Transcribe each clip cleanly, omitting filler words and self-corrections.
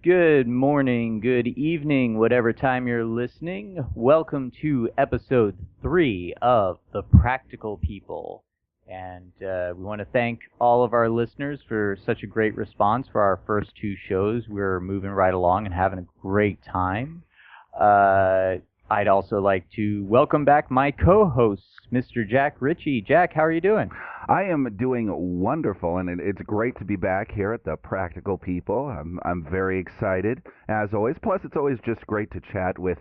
Good morning, good evening, whatever time you're listening. Welcome to episode 3 of The Practical People. And we want to thank all of our listeners for such a great response for our first two shows. We're moving right along and having a great time. I'd also like to welcome back my co-hosts, Mr. Jack Ritchie. Jack, how are you doing? I am doing wonderful, and it's great to be back here at the Practical People. I'm very excited, as always. Plus, it's always just great to chat with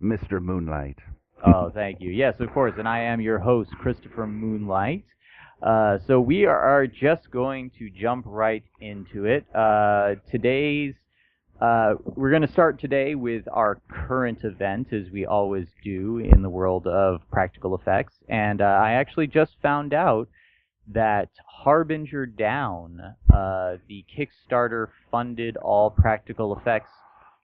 Mr. Moonlight. Oh, thank you. Yes, of course. And I am your host, Christopher Moonlight. So we are just going to jump right into it. We're going to start today with our current event, as we always do in the world of practical effects. And I actually just found out that Harbinger Down, the Kickstarter-funded all practical effects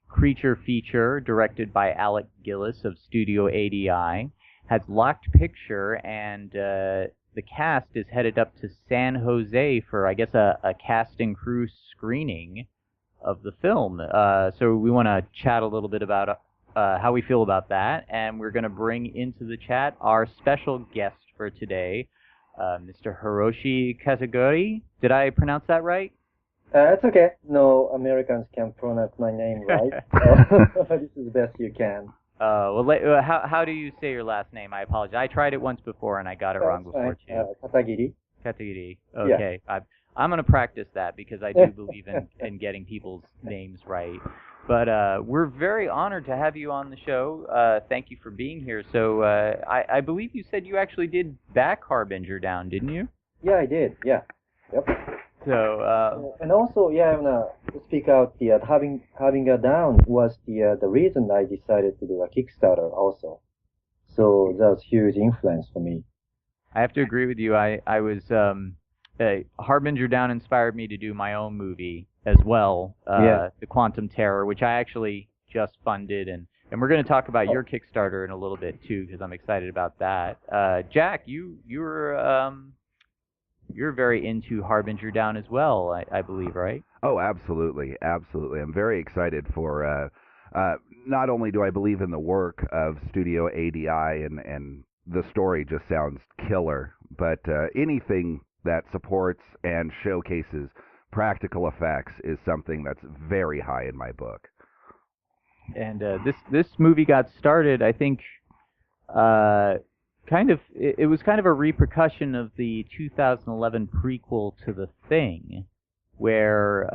creature feature directed by Alec Gillis of Studio ADI, has locked picture, and the cast is headed up to San Jose for, I guess, a cast and crew screening of the film. So we want to chat a little bit about how we feel about that, and we're going to bring into the chat our special guest for today, Mr. Hiroshi Kataguri. Did I pronounce that right? It's okay. No Americans can pronounce my name right. This is the best you can. How do you say your last name? I apologize. I tried it once before and I got it wrong before too. Katagiri. Katagiri. Okay. Yeah. I'm going to practice that because I do believe in getting people's names right. But we're very honored to have you on the show. Thank you for being here. So I believe you said you actually did back Harbinger Down, didn't you? Yeah, I did. Yeah. Yep. So and also, yeah, I wanna speak out. The having a down was the reason I decided to do a Kickstarter also. So that was huge influence for me. I have to agree with you. I was Harbinger Down inspired me to do my own movie as well, The Quantum Terror, which I actually just funded, and we're going to talk about your Kickstarter in a little bit too, because I'm excited about that. Jack, you're very into Harbinger Down as well, I believe, right? Oh, absolutely, absolutely. I'm very excited for. Not only do I believe in the work of Studio ADI, and the story just sounds killer, but anything that supports and showcases practical effects is something that's very high in my book. And this movie got started, I think, it was kind of a repercussion of the 2011 prequel to The Thing, where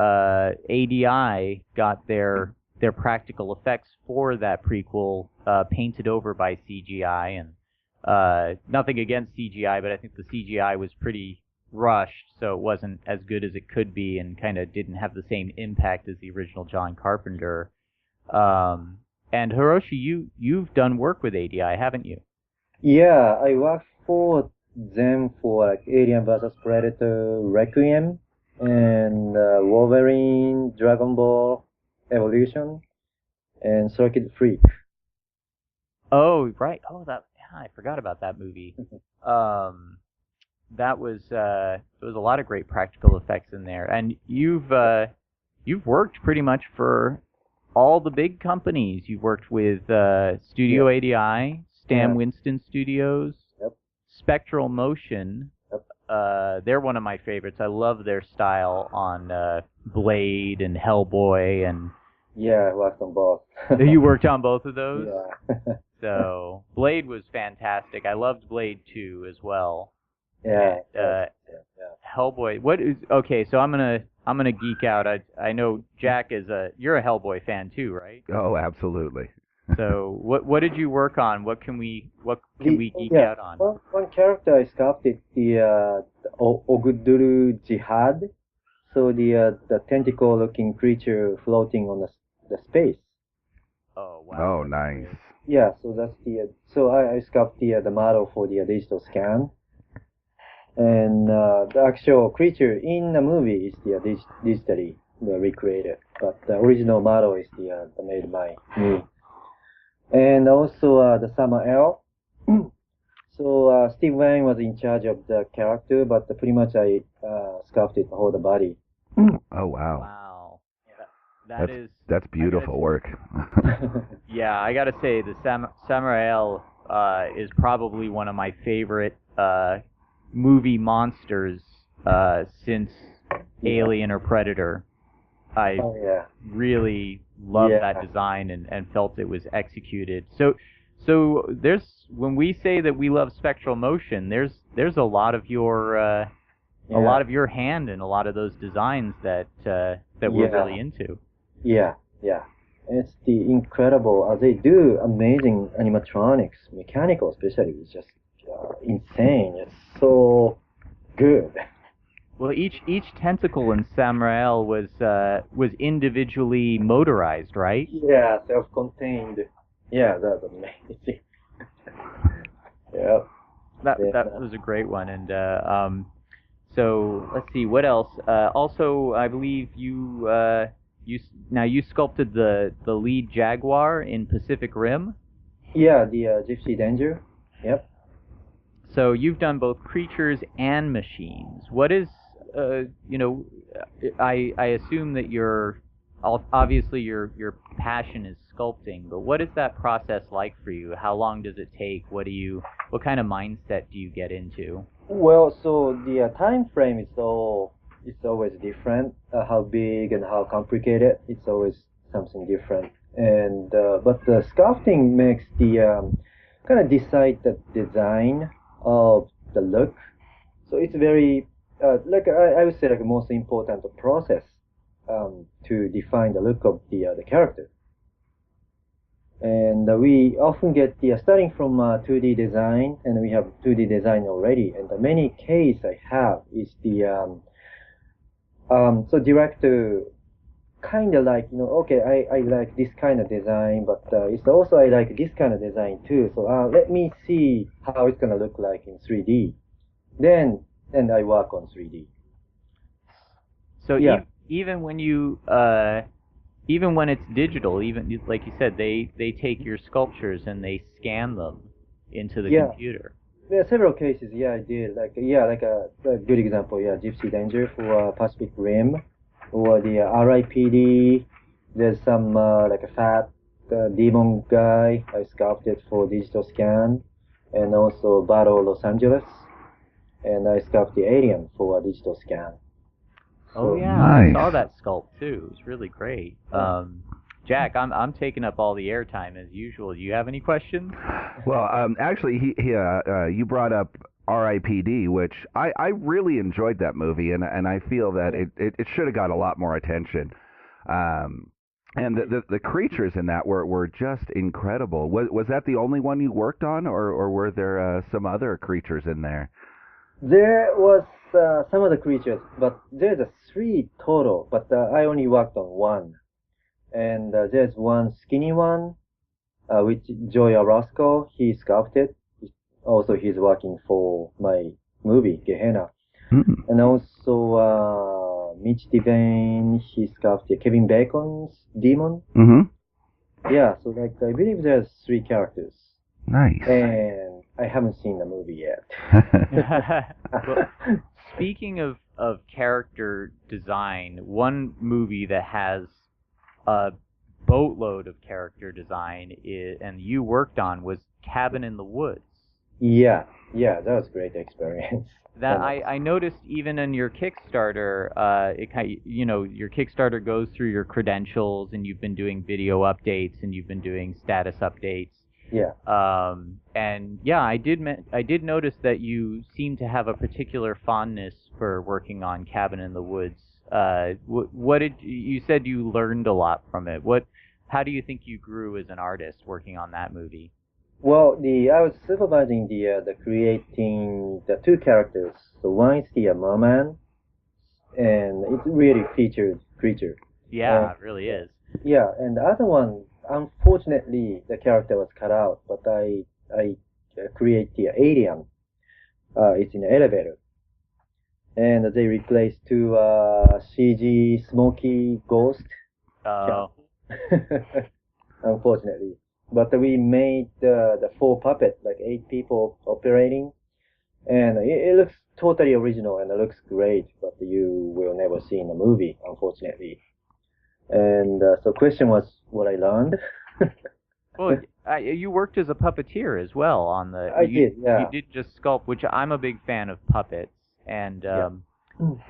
ADI got their practical effects for that prequel painted over by CGI, and nothing against CGI, but I think the CGI was pretty rushed, so it wasn't as good as it could be, and kind of didn't have the same impact as the original John Carpenter. And Hiroshi, you've done work with ADI, haven't you? Yeah, I worked for them for like Alien vs Predator, Requiem, and Wolverine, Dragon Ball, Evolution, and Circuit Freak. Oh, right. Oh, I forgot about that movie. There was a lot of great practical effects in there, and you've worked pretty much for all the big companies. You've worked with Studio ADI, Stan Winston Studios, Spectral Motion. They're one of my favorites. I love their style on Blade and Hellboy, and I worked on both. You worked on both of those? Yeah. So Blade was fantastic. I loved Blade 2 as well. Yeah. Hellboy. Okay? So I'm gonna geek out. I know Jack you're a Hellboy fan too, right? Oh, absolutely. So what did you work on? What can we geek out on? One character I sculpted the Oguduru Jihad. So the tentacle-looking creature floating on the space. Oh wow. Oh, nice. Yeah, so that's so I sculpted the model for the digital scan. And the actual creature in the movie is the digitally recreated, but the original model is the made by me. And also the Samael. So Steve Wang was in charge of the character, but pretty much I sculpted all the body. Oh wow. Wow. That's beautiful work. Yeah, I gotta say the Samael is probably one of my favorite movie monsters since Alien or Predator. I really loved that design and felt it was executed. So there's when we say that we love spectral motion, there's a lot of your hand in a lot of those designs that we're really into. Yeah. It's the incredible. They do amazing animatronics, mechanical especially. It's just insane. It's so good. Well, each tentacle in Samael was individually motorized, right? Yeah, self-contained. Yeah, that's amazing. Yeah. That was a great one, and so let's see what else. Also, I believe you sculpted the lead jaguar in Pacific Rim. Yeah, the Gypsy Danger. Yep. So you've done both creatures and machines. What is I assume that obviously your passion is sculpting, but what is that process like for you? How long does it take? What kind of mindset do you get into? Well, so the time frame is always different. How big and how complicated, it's always something different. And but the sculpting makes the kind of decide the design of the look. So it's very like I would say like the most important process to define the look of the character. And we often get the starting from 2D design, and we have 2D design already. And the many case I have is the so director kind of like okay, I like this kind of design, but it's also I like this kind of design too. So let me see how it's gonna look like in 3D. Then I work on 3D. So even when even when it's digital, even like you said, they take your sculptures and they scan them into the computer. There are several cases. Yeah, I did. Like a good example. Yeah, Gypsy Danger for Pacific Rim, or the RIPD. There's some like a fat demon guy I sculpted for digital scan, and also Battle Los Angeles, and I sculpted the alien for a digital scan. Oh yeah, nice. I saw that sculpt too. It was really great. Jack, I'm taking up all the airtime as usual. Do you have any questions? Well, actually, you brought up R.I.P.D., which I really enjoyed that movie, and I feel that it should have got a lot more attention. And the creatures in that were just incredible. Was that the only one you worked on, or were there some other creatures in there? There was some of the creatures, but there's 3 total, but I only worked on 1. And there's one skinny one, which Joey Orozco, he sculpted. Also, he's working for my movie, Gehenna. Mm. And also, Mitch Devane, he sculpted Kevin Bacon's demon. Mm-hmm. Yeah, so like I believe there's 3 characters. Nice. And I haven't seen the movie yet. Well, speaking of character design, one movie that has a boatload of character design and you worked on was Cabin in the Woods. Yeah, that was a great experience. That I noticed even in your Kickstarter, your Kickstarter goes through your credentials, and you've been doing video updates and you've been doing status updates. Yeah. And yeah, I did notice that you seem to have a particular fondness for working on Cabin in the Woods. What did you said you learned a lot from it? How do you think you grew as an artist working on that movie? Well, I was supervising the creating the 2 characters. So one is the merman, and it's really featured creature. Yeah, it really is. Yeah, and the other one, unfortunately, the character was cut out, but I create the alien. It's in the elevator, and they replaced 2 CG smoky ghost. Oh. Unfortunately. But we made the 4 puppet, like 8 people operating, and it looks totally original and it looks great, but you will never see in the movie, unfortunately. And so question was what I learned. Well, you worked as a puppeteer as well on the. I did, yeah. You did just sculpt, which I'm a big fan of puppets. And Yeah.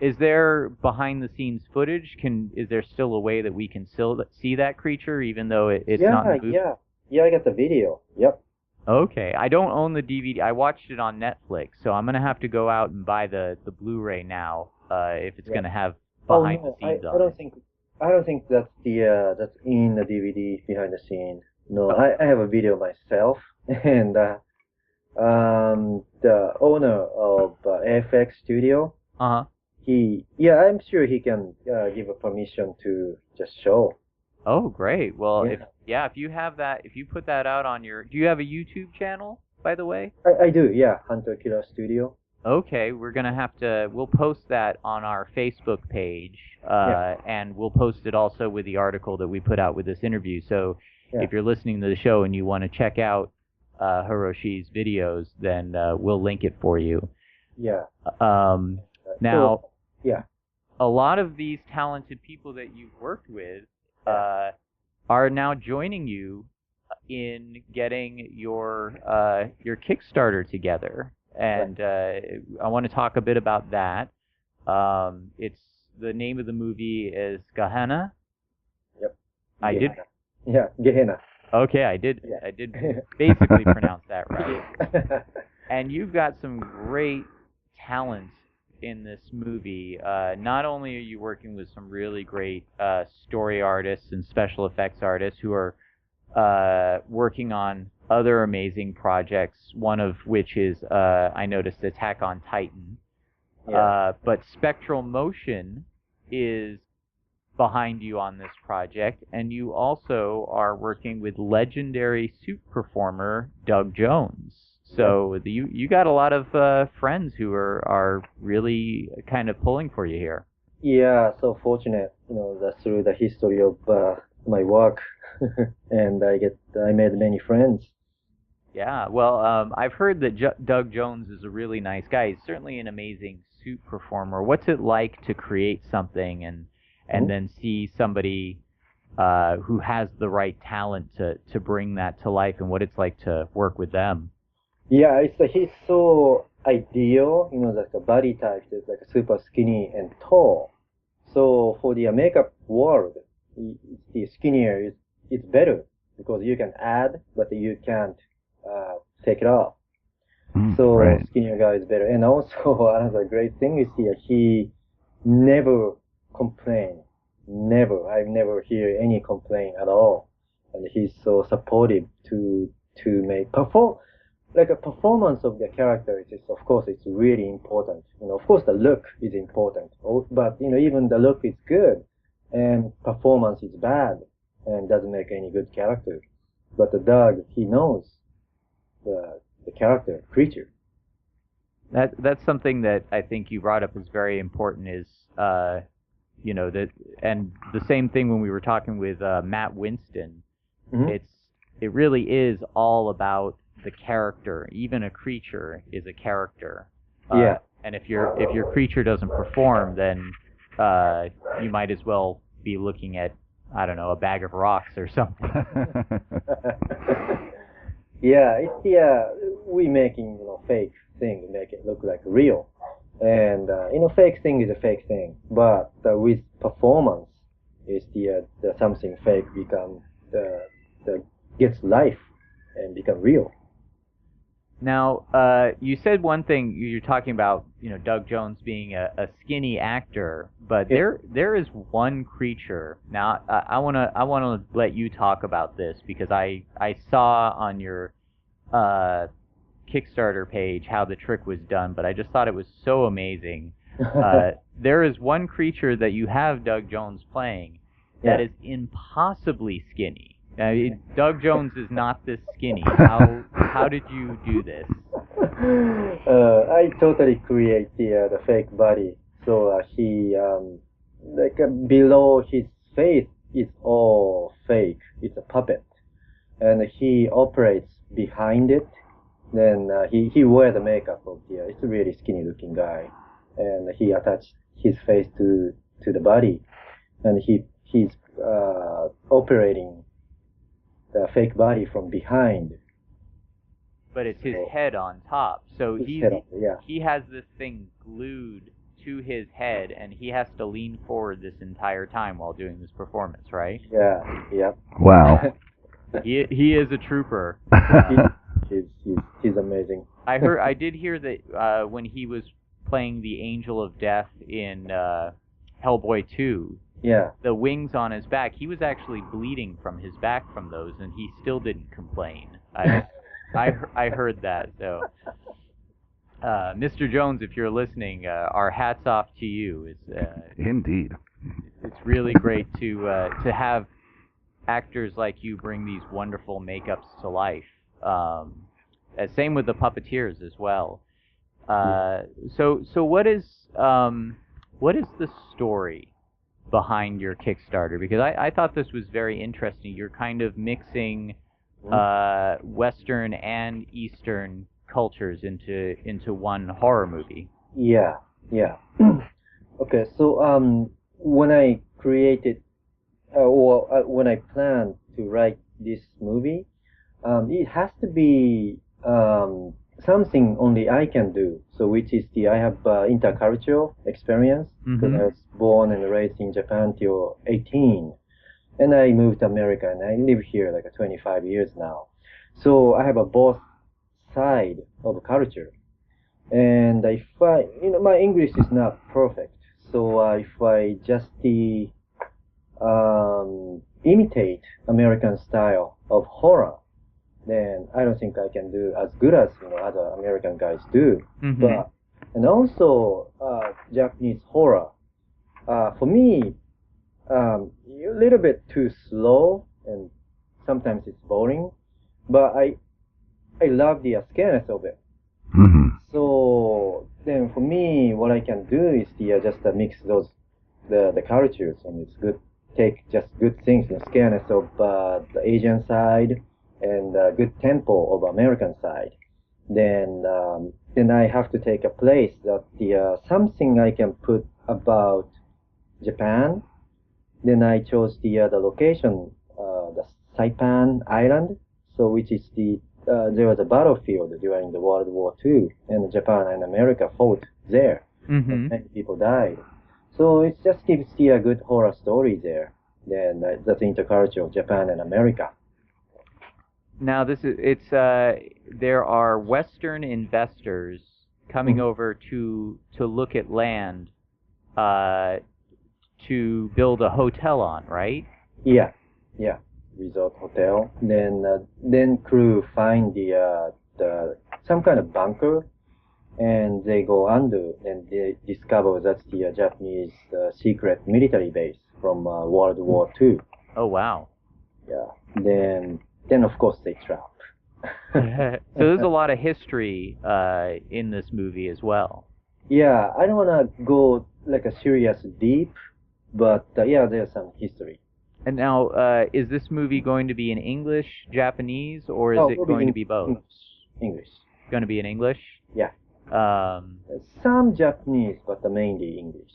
is there behind the scenes footage? Is there still a way that we can still see that creature, even though it's not in the movie? Yeah, I got the video. Yep. Okay, I don't own the DVD. I watched it on Netflix, so I'm gonna have to go out and buy the Blu-ray now if it's gonna have behind the scenes on it. I don't think that's that's in the DVD behind the scene. No, I have a video myself, and the owner of FX Studio, Uh-huh. I'm sure he can give a permission to just show. Oh, great. Well, Yeah. if you have that, if you put that out on do you have a YouTube channel, by the way? I do, yeah, Hunter Killer Studio. Okay, we'll post that on our Facebook page, and we'll post it also with the article that we put out with this interview. So if you're listening to the show and you want to check out Hiroshi's videos, then we'll link it for you. Yeah. Now, yeah. a lot of these talented people that you've worked with are now joining you in getting your Kickstarter together. And I want to talk a bit about that. It's the name of the movie is Gehenna. Yep. I did. Yeah, Gehenna. Okay, I did. Yeah. I did basically pronounce that right. And you've got some great talent in this movie. Not only are you working with some really great story artists and special effects artists who are working on other amazing projects, one of which is, I noticed, Attack on Titan. Yeah. But Spectral Motion is behind you on this project, and you also are working with legendary suit performer Doug Jones. So you got a lot of friends who are really kind of pulling for you here. Yeah, so fortunate, that through the history of my work, and I made many friends. Yeah, well, I've heard that Doug Jones is a really nice guy. He's certainly an amazing suit performer. What's it like to create something and then see somebody who has the right talent to bring that to life, and what it's like to work with them? Yeah, he's so ideal, like a body type is like super skinny and tall. So for the makeup world, the skinnier is better because you can add, but you can't take it off. So right. Skinnier guy is better. And also another great thing is he never complain. Never. I've never hear any complaint at all. And he's so supportive to make a performance of the character is, of course, it's really important. Of course the look is important, but even the look is good and performance is bad and doesn't make any good character. But the Doug, he knows the character, creature. That's something that I think you brought up is very important. Is that, and the same thing when we were talking with Matt Winston. Mm-hmm. It really is all about the character. Even a creature is a character. Yeah. And if your creature doesn't perform, then you might as well be looking at, I don't know, a bag of rocks or something. Yeah, it's we making fake thing make it look like real, and fake thing is a fake thing, but with performance is the something fake become the gets life and become real. Now, you said one thing. You're talking about, Doug Jones being a skinny actor, but there is one creature. Now, I wanna let you talk about this because I saw on your Kickstarter page how the trick was done, but I just thought it was so amazing. There is one creature that you have Doug Jones playing that is impossibly skinny. Doug Jones is not this skinny. How did you do this? I totally create the fake body. So he below his face is all fake. It's a puppet, and he operates behind it. Then he wear the makeup of it's a really skinny looking guy, and he attached his face to the body, and his operating the fake body from behind. But it's his head on top. So Yeah. he has this thing glued to his head, and he has to lean forward this entire time while doing this performance, right? Yeah. Yeah. Wow. He is a trooper. He's amazing. I did hear that when he was playing the Angel of Death in Hellboy 2, Yeah. the wings on his back, he was actually bleeding from his back from those, and he still didn't complain. I heard that. So, Mr. Jones, if you're listening, our hats off to you. Indeed. It's really great to have actors like you bring these wonderful makeups to life. Same with the puppeteers as well. So what is the story behind your Kickstarter? Because I thought this was very interesting. You're kind of mixing Western and Eastern cultures into one horror movie. Yeah. Yeah. Okay. So when I created when I planned to write this movie, it has to be something only I can do. So which is I have intercultural experience because I was born and raised in Japan till 18, and I moved to America and I live here like 25 years now. So I have a both side of culture, and if my English is not perfect, so if I just imitate American style of horror, then I don't think I can do as good as other American guys do. But and also Japanese horror, for me, a little bit too slow and sometimes it's boring. But I love the scariness of it. So then for me, what I can do is just mix the cultures, and it's good. Take just good things, scariness of the Asian side and good tempo of American side. Then I have to take a place that something I can put about Japan. Then I chose the location, the Saipan Island. So which is there was a battlefield during the World War II, and Japan and America fought there. And many people died. So it just gives a good horror story there. Then that's interculture of Japan and America. Now there are Western investors coming over to look at land to build a hotel on, right? Yeah. Resort hotel. Then crew find the some kind of bunker, and they go under, and they discover that's the Japanese secret military base from World War II. Oh wow! Yeah. Then of course they trap. So there's a lot of history in this movie as well. Yeah, I don't wanna go like a serious deep, but yeah, there's some history. And now, is this movie going to be in English, Japanese, or is it going to be both? English. Going to be in English? Yeah. Some Japanese, but mainly English.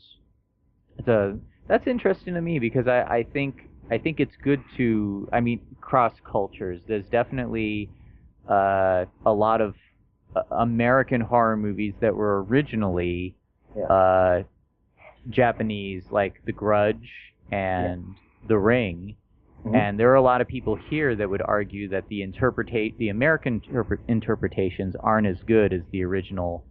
That's interesting to me because I think it's good to cross cultures. There's definitely a lot of American horror movies that were originally Japanese, like The Grudge and The Ring. And there are a lot of people here that would argue that the American interpretations aren't as good as the original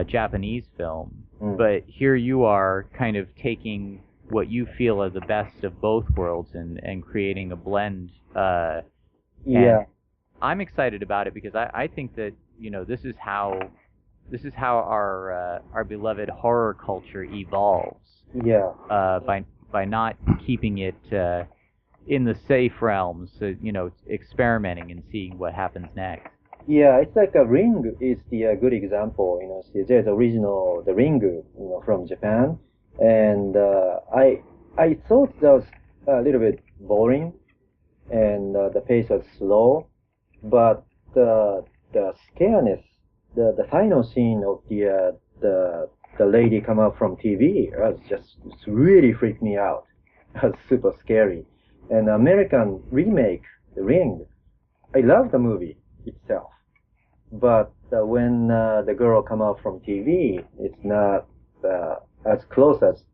Japanese film. But here you are kind of taking what you feel are the best of both worlds and creating a blend. And I'm excited about it because I think that this is how our beloved horror culture evolves. Yeah. By not keeping it in the safe realms, experimenting and seeing what happens next. Yeah, it's like a Ring is the good example. There's original the Ring, from Japan, and I thought that was a little bit boring, and the pace was slow, but the scareness, the final scene of the lady come out from TV was just really freaked me out. super scary. And American remake, The Ring, I love the movie itself, but when the girl come out from TV, it's not as close as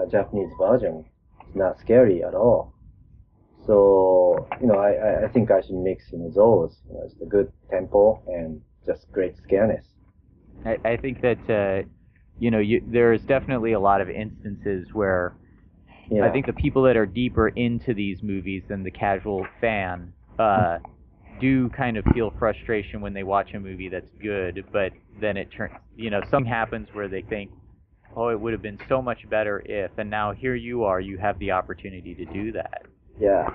Japanese version. It's not scary at all. So I think I should mix those. It's the good tempo and just great scareness. I think that there's definitely a lot of instances where Yeah. I think the people that are deeper into these movies than the casual fan do kind of feel frustration when they watch a movie that's good, but then it turns, something happens where they think, oh, it would have been so much better if, and now here you are, you have the opportunity to do that. Yeah.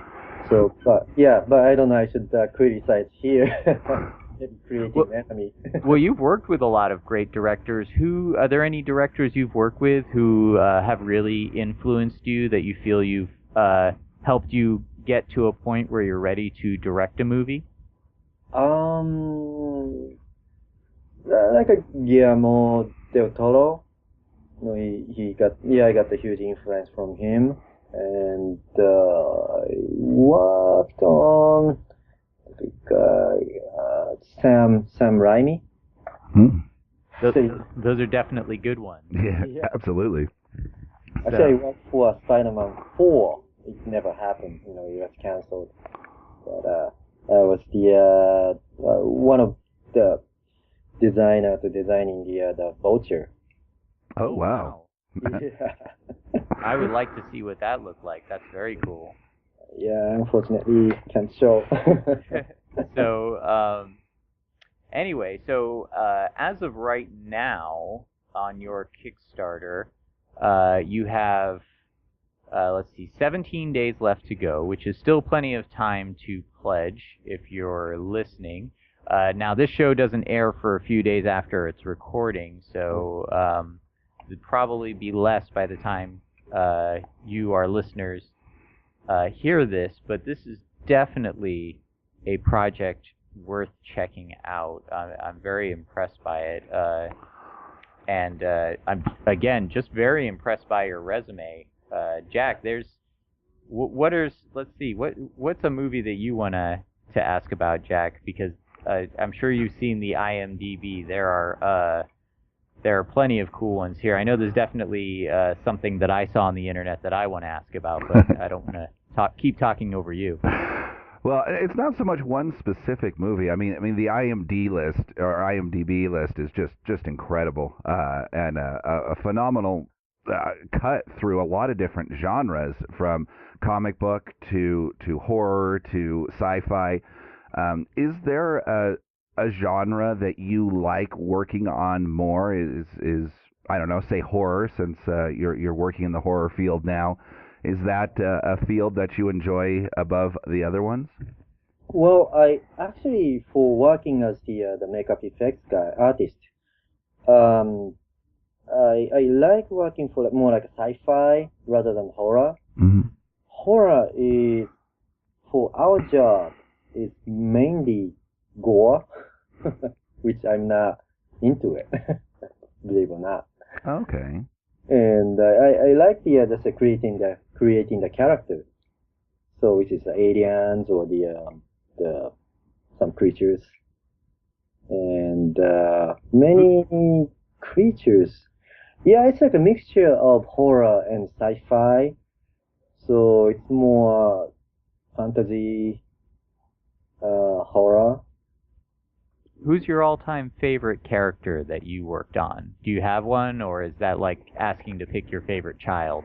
So, but I don't know. I should criticize here. Creating enemy. Well, you've worked with a lot of great directors. Are there any directors you've worked with who have really influenced you, that you feel you've helped you get to a point where you're ready to direct a movie? Like a Guillermo del Toro. I got a huge influence from him, and I worked on Sam Raimi. Those are definitely good ones. Yeah, absolutely. Actually, I worked for Spider-Man 4. It never happened. It was canceled. But I was the one of the designers designing the Vulture. Oh wow! Yeah. I would like to see what that looked like. That's very cool. Yeah, unfortunately, can't show. So, anyway, as of right now, on your Kickstarter, you have, 17 days left to go, which is still plenty of time to pledge if you're listening. Now, this show doesn't air for a few days after its recording, so it'd probably be less by the time you, our listeners, hear this, but this is definitely a project worth checking out. I'm very impressed by it, and I'm again just very impressed by your resume, Jack. Let's see, what's a movie that you want to ask about, Jack? Because I'm sure you've seen the IMDb. There are plenty of cool ones here. I know there's definitely something that I saw on the internet that I want to ask about, but I don't want to keep talking over you. Well, it's not so much one specific movie. I mean, the IMDb list is just incredible, and a phenomenal cut through a lot of different genres, from comic book to horror to sci-fi. Is there a genre that you like working on more? Is I don't know, say horror, since you're working in the horror field now. Is that a field that you enjoy above the other ones? Well, I actually, for working as the makeup effects artist, I like working for more like sci-fi rather than horror. Mm-hmm. Horror is, for our job, is mainly gore, which I'm not into it, believe it or not. Okay. And I like the creating the character. So which is the aliens or the some creatures, and many creatures. Yeah, it's like a mixture of horror and sci-fi. So it's more fantasy, horror. Who's your all-time favorite character that you worked on? Do you have one, or is that like asking to pick your favorite child?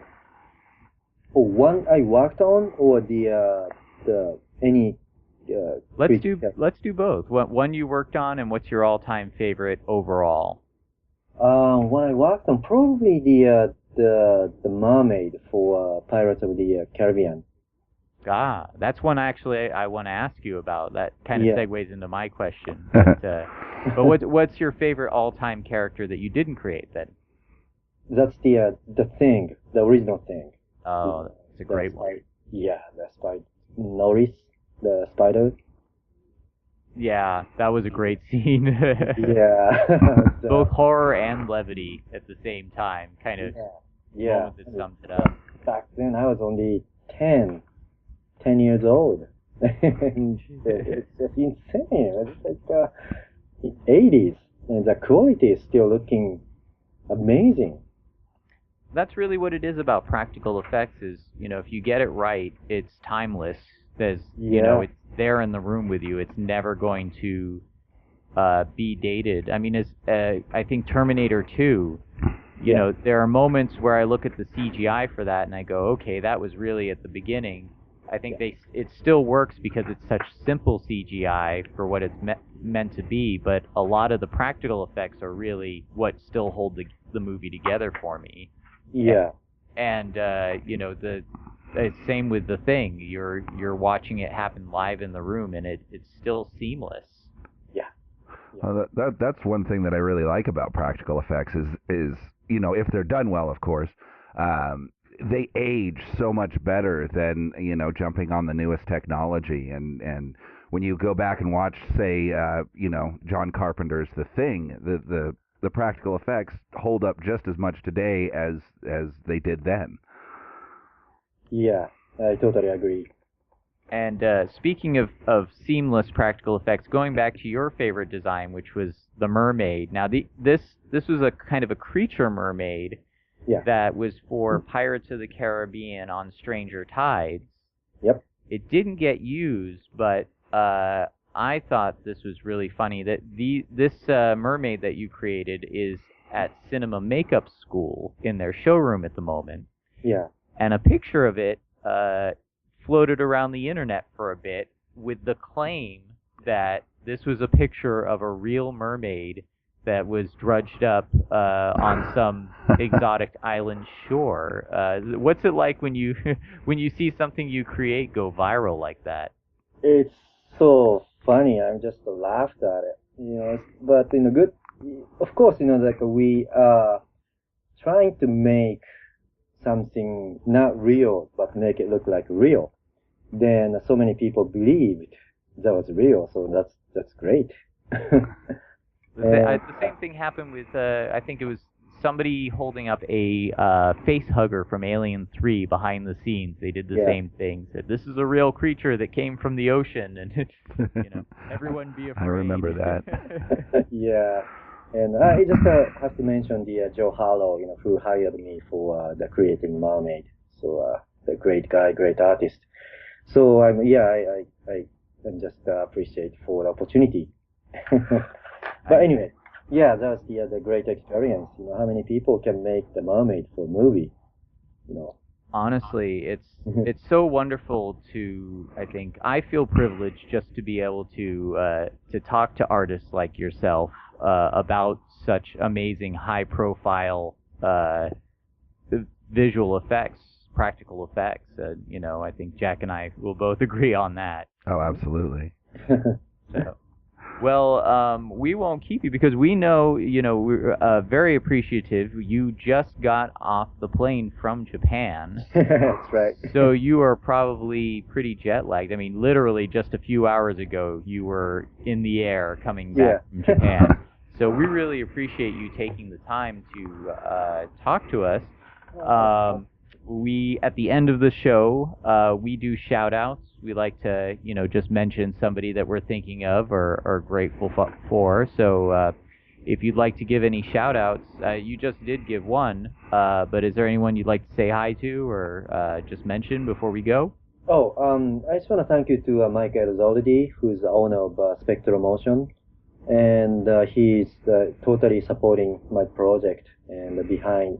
Oh, one I worked on, or any. Let's do both. One you worked on, and what's your all-time favorite overall? One I worked on, probably the mermaid for Pirates of the Caribbean. Ah, that's one actually I want to ask you about. That kind of segues into my question. But what's your favorite all-time character that you didn't create then? That's the Thing, the original Thing. Oh, that's a great one. That's by Norris, the spider. Yeah, that was a great scene. Yeah. Both horror and levity at the same time, kind of moment that sums it up. Back then I was only 10 years old. And it's just insane. It's like 80s, and the quality is still looking amazing. That's really what it is about practical effects is, if you get it right, it's timeless. There's, it's there in the room with you. It's never going to be dated. I mean, I think Terminator 2, there are moments where I look at the CGI for that and I go, okay, that was really at the beginning. I think it still works because it's such simple CGI for what it's meant to be, but a lot of the practical effects are really what still hold the movie together for me. Yeah. And the same with The Thing. You're watching it happen live in the room, and it's still seamless. Yeah. That's one thing that I really like about practical effects is if they're done well, of course. They age so much better than jumping on the newest technology, and when you go back and watch, say, John Carpenter's The Thing, the practical effects hold up just as much today as they did then. Yeah, I totally agree. And speaking of seamless practical effects, going back to your favorite design, which was the mermaid. Now, this was a kind of a creature mermaid. Yeah. That was for Pirates of the Caribbean on Stranger Tides. Yep. It didn't get used, but I thought this was really funny that this mermaid that you created is at Cinema Makeup School in their showroom at the moment. Yeah. And a picture of it floated around the internet for a bit with the claim that this was a picture of a real mermaid that was drudged up on some exotic island shore. What's it like when you see something you create go viral like that? It's so funny. I just laughed at it, But good. Of course, like we are trying to make something not real, but make it look like real. Then so many people believed that was real, so that's great. The same thing happened with, I think it was somebody holding up a face hugger from Alien 3 behind the scenes. They did the same thing. Said, this is a real creature that came from the ocean, and everyone be afraid. I remember that. Yeah. And I just have to mention the Joe Harlow, who hired me for the creating mermaid. So the great guy, great artist. So I just appreciate for the opportunity. But anyway, yeah, that's the great experience. How many people can make the mermaid for a movie? Honestly, it's so wonderful to. I feel privileged just to be able to talk to artists like yourself about such amazing, high-profile visual effects, practical effects. I think Jack and I will both agree on that. Oh, absolutely. So. Well, we won't keep you because we know, we're very appreciative. You just got off the plane from Japan. That's right. So you are probably pretty jet lagged. I mean, literally just a few hours ago, you were in the air coming back from Japan. So we really appreciate you taking the time to talk to us. We, at the end of the show, we do shout-outs. We like to, just mention somebody that we're thinking of or are grateful for. So if you'd like to give any shout-outs, you just did give one, but is there anyone you'd like to say hi to or just mention before we go? Oh, I just want to thank you to Michael Zoldi, who's the owner of Spectral Motion, and he's totally supporting my project and behind,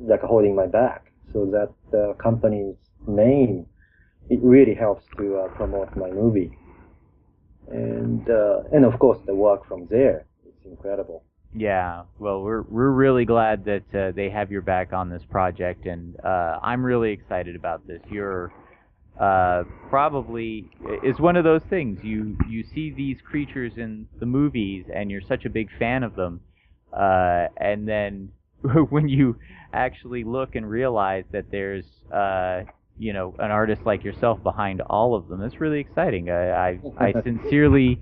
like holding my back, so that the company's name, it really helps to promote my movie, and of course the work from there, it's incredible. Yeah, well, we're really glad that they have your back on this project, and I'm really excited about this. You're probably, it's one of those things, you see these creatures in the movies and you're such a big fan of them, and then when you actually look and realize that there's an artist like yourself behind all of them, it's really exciting. I sincerely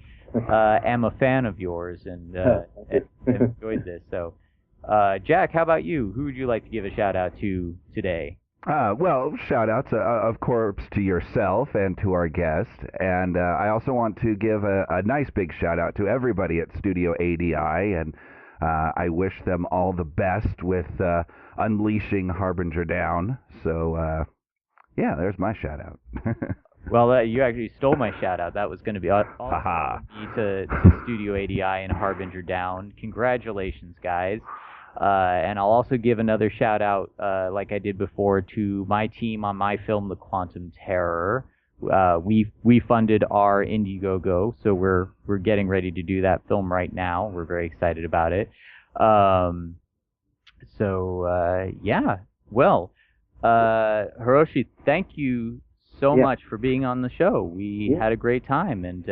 am a fan of yours and enjoyed this. So, Jack, how about you? Who would you like to give a shout out to today? Well, shout outs, of course, to yourself and to our guest. And I also want to give a nice big shout out to everybody at Studio ADI. And I wish them all the best with unleashing Harbinger Down. So, yeah, there's my shout out. Well, you actually stole my shout out. That was going to be all Haha. to Studio ADI and Harbinger Down. Congratulations, guys. And I'll also give another shout out, like I did before, to my team on my film, The Quantum Terror. We funded our Indiegogo, so we're getting ready to do that film right now. We're very excited about it. Yeah. Well, Hiroshi, thank you so much for being on the show. We had a great time, and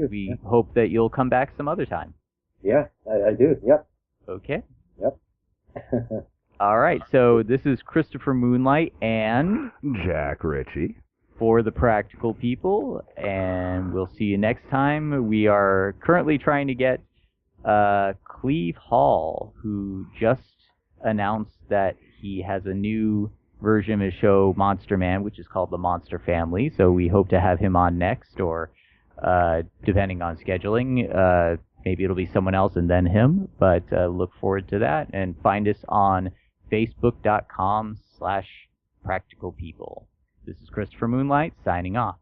we hope that you'll come back some other time. Yeah, I do. Yep. Okay. Yep. All right. So this is Christopher Moonlight and Jack Ritchie for the Practical People, and we'll see you next time. We are currently trying to get Cleve Hall, who just announced that he has a new version of his show Monster Man, which is called The Monster Family. So we hope to have him on next, or depending on scheduling, maybe it'll be someone else and then him. But look forward to that, and find us on Facebook.com/practicalpeople. This is Christopher Moonlight signing off.